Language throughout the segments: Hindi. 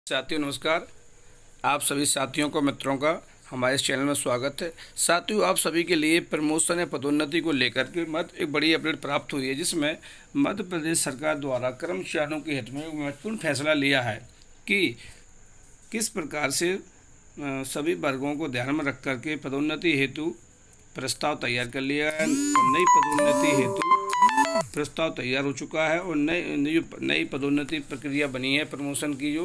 साथियों नमस्कार। आप सभी साथियों को मित्रों का हमारे इस चैनल में स्वागत है। साथियों आप सभी के लिए प्रमोशन या पदोन्नति को लेकर के एक बड़ी अपडेट प्राप्त हुई है, जिसमें मध्य प्रदेश सरकार द्वारा कर्मचारियों के हित में एक महत्वपूर्ण फैसला लिया है कि किस प्रकार से सभी वर्गों को ध्यान में रख करके पदोन्नति हेतु प्रस्ताव तैयार कर लिया है। नई पदोन्नति हेतु प्रस्ताव तैयार हो चुका है और नई पदोन्नति प्रक्रिया बनी है प्रमोशन की, जो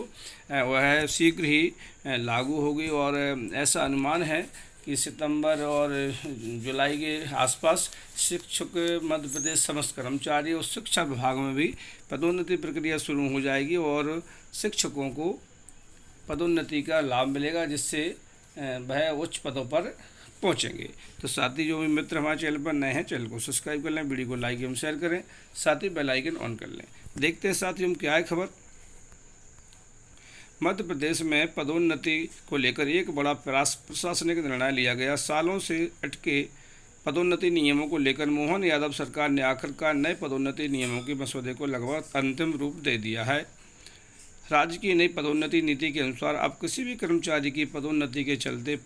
वह शीघ्र ही लागू होगी। और ऐसा अनुमान है कि सितंबर और जुलाई के आसपास शिक्षक मध्य प्रदेश समस्त कर्मचारी और शिक्षा विभाग में भी पदोन्नति प्रक्रिया शुरू हो जाएगी और शिक्षकों को पदोन्नति का लाभ मिलेगा, जिससे वह उच्च पदों पर पहुंचेंगे। तो साथ ही जो भी मित्र हमारे चैनल पर नए हैं, चैनल को सब्सक्राइब कर लें, वीडियो को लाइक एवं शेयर करें, साथ ही बेल आइकन ऑन कर लें। देखते हैं साथ ही हम क्या है खबर। मध्य प्रदेश में पदोन्नति को लेकर एक बड़ा प्रशासनिक निर्णय लिया गया। सालों से अटके पदोन्नति नियमों को लेकर मोहन यादव सरकार ने आखिरकार नए पदोन्नति नियमों के मसौदे को लगभग अंतिम रूप दे दिया है। राज्य की नई पदोन्नति नीति के अनुसार अब किसी भी कर्मचारी की पदोन्नति के चलते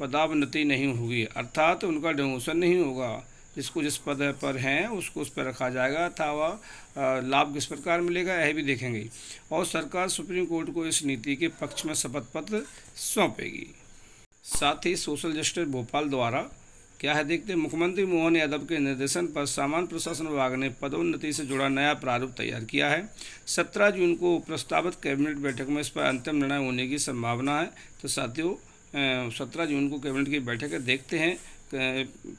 पदावनति नहीं होगी, अर्थात उनका डिमोशन नहीं होगा। जिसको जिस पद पर हैं उसको उस पर रखा जाएगा, अथवा वह लाभ किस प्रकार मिलेगा यह भी देखेंगे। और सरकार सुप्रीम कोर्ट को इस नीति के पक्ष में शपथ पत्र सौंपेगी। साथ ही सोशल जस्टिस भोपाल द्वारा क्या है देखते हैं। मुख्यमंत्री मोहन यादव के निर्देशन पर सामान्य प्रशासन विभाग ने पदोन्नति से जुड़ा नया प्रारूप तैयार किया है। 17 जून को प्रस्तावित कैबिनेट बैठक में इस पर अंतिम निर्णय होने की संभावना है। तो साथियों 17 जून को कैबिनेट की बैठक है, देखते हैं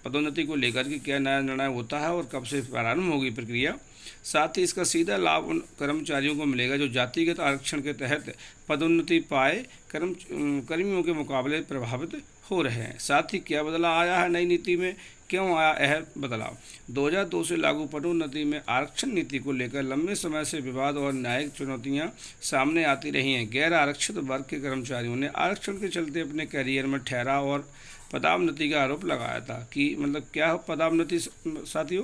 पदोन्नति को लेकर के क्या नया निर्णय होता है और कब से प्रारंभ होगी प्रक्रिया। साथ ही इसका सीधा लाभ उन कर्मचारियों को मिलेगा जो जातिगत आरक्षण के तहत पदोन्नति पाए कर्मियों के मुकाबले प्रभावित हो रहे हैं। साथ ही क्या बदलाव आया है नई नीति में, क्यों आया यह बदलाव। 2002 से लागू पदोन्नति में आरक्षण नीति को लेकर लंबे समय से विवाद और न्यायिक चुनौतियां सामने आती रही हैं। गैर आरक्षित वर्ग के कर्मचारियों ने आरक्षण के चलते अपने करियर में ठहराव और पदावनति का आरोप लगाया था कि मतलब क्या हो पदावनति साथियों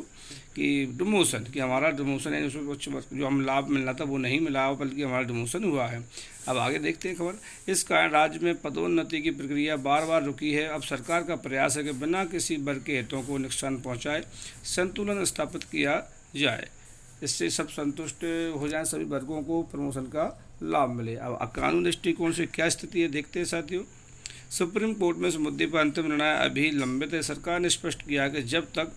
कि डिमोशन, कि हमारा डिमोशन है, जो हम लाभ मिलना था वो नहीं मिला, बल्कि हमारा डिमोशन हुआ है। अब आगे देखते हैं खबर। इस कारण राज्य में पदोन्नति की प्रक्रिया बार बार रुकी है। अब सरकार का प्रयास है कि बिना किसी वर्ग के हितों को नुकसान पहुंचाए संतुलन स्थापित किया जाए, इससे सब संतुष्ट हो जाएं, सभी वर्गों को प्रमोशन का लाभ मिले। अब कानून दृष्टिकोण से क्या स्थिति है देखते हैं साथियों। सुप्रीम कोर्ट में इस मुद्दे पर अंतिम निर्णय अभी लंबित है। सरकार ने स्पष्ट किया कि जब तक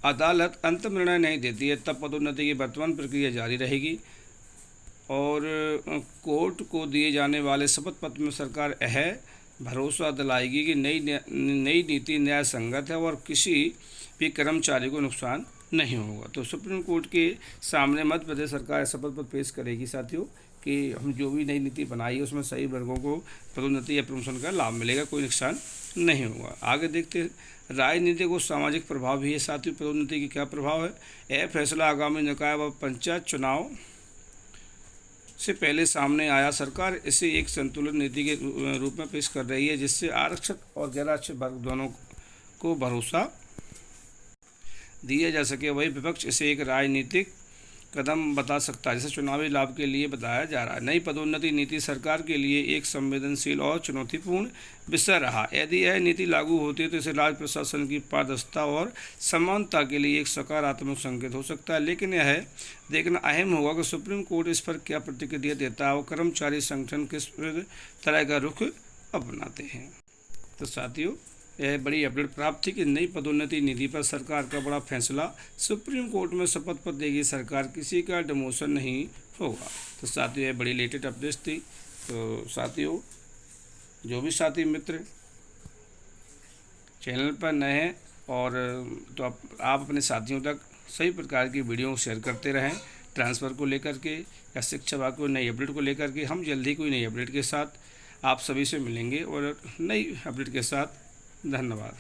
अदालत अंतिम निर्णय नहीं देती है तब पदोन्नति की वर्तमान प्रक्रिया जारी रहेगी और कोर्ट को दिए जाने वाले शपथ पत्र में सरकार यह भरोसा दिलाएगी कि नई नीति न्याय संगत है और किसी भी कर्मचारी को नुकसान नहीं होगा। तो सुप्रीम कोर्ट के सामने मध्य प्रदेश सरकार शपथ पत्र पेश करेगी साथियों कि हम जो भी नई नीति बनाई है उसमें सही वर्गों को पदोन्नति या प्रमोशन का लाभ मिलेगा, कोई नुकसान नहीं होगा। आगे देखते हैं। राजनीतिक और सामाजिक प्रभाव भी है साथियों। पदोन्नति की क्या प्रभाव है। यह फैसला आगामी निकाय व पंचायत चुनाव से पहले सामने आया। सरकार इसे एक संतुलित नीति के रूप में पेश कर रही है, जिससे आरक्षित और गैर आरक्षित वर्ग दोनों को भरोसा दिया जा सके। वही विपक्ष इसे एक राजनीतिक कदम बता सकता है, जिसे चुनावी लाभ के लिए बताया जा रहा है। नई पदोन्नति नीति सरकार के लिए एक संवेदनशील और चुनौतीपूर्ण विषय रहा। यदि यह नीति लागू होती है तो इसे राज्य प्रशासन की पारदर्शिता और समानता के लिए एक सकारात्मक संकेत हो सकता है, लेकिन यह देखना अहम होगा कि सुप्रीम कोर्ट इस पर क्या प्रतिक्रिया देता है और कर्मचारी संगठन किस तरह का रुख अपनाते हैं। तो साथियों यह बड़ी अपडेट प्राप्त थी कि नई पदोन्नति नीति पर सरकार का बड़ा फैसला। सुप्रीम कोर्ट में शपथ पत्र देगी सरकार, किसी का डिमोशन नहीं होगा। तो साथियों यह बड़ी लेटेस्ट अपडेट थी। तो साथियों जो भी साथी मित्र चैनल पर नए हैं और तो आप अपने साथियों तक सभी प्रकार की वीडियो शेयर करते रहें, ट्रांसफ़र को लेकर के या शिक्षा विभाग को नई अपडेट को लेकर के। हम जल्दी कोई नई अपडेट के साथ आप सभी से मिलेंगे और नई अपडेट के साथ। धन्यवाद।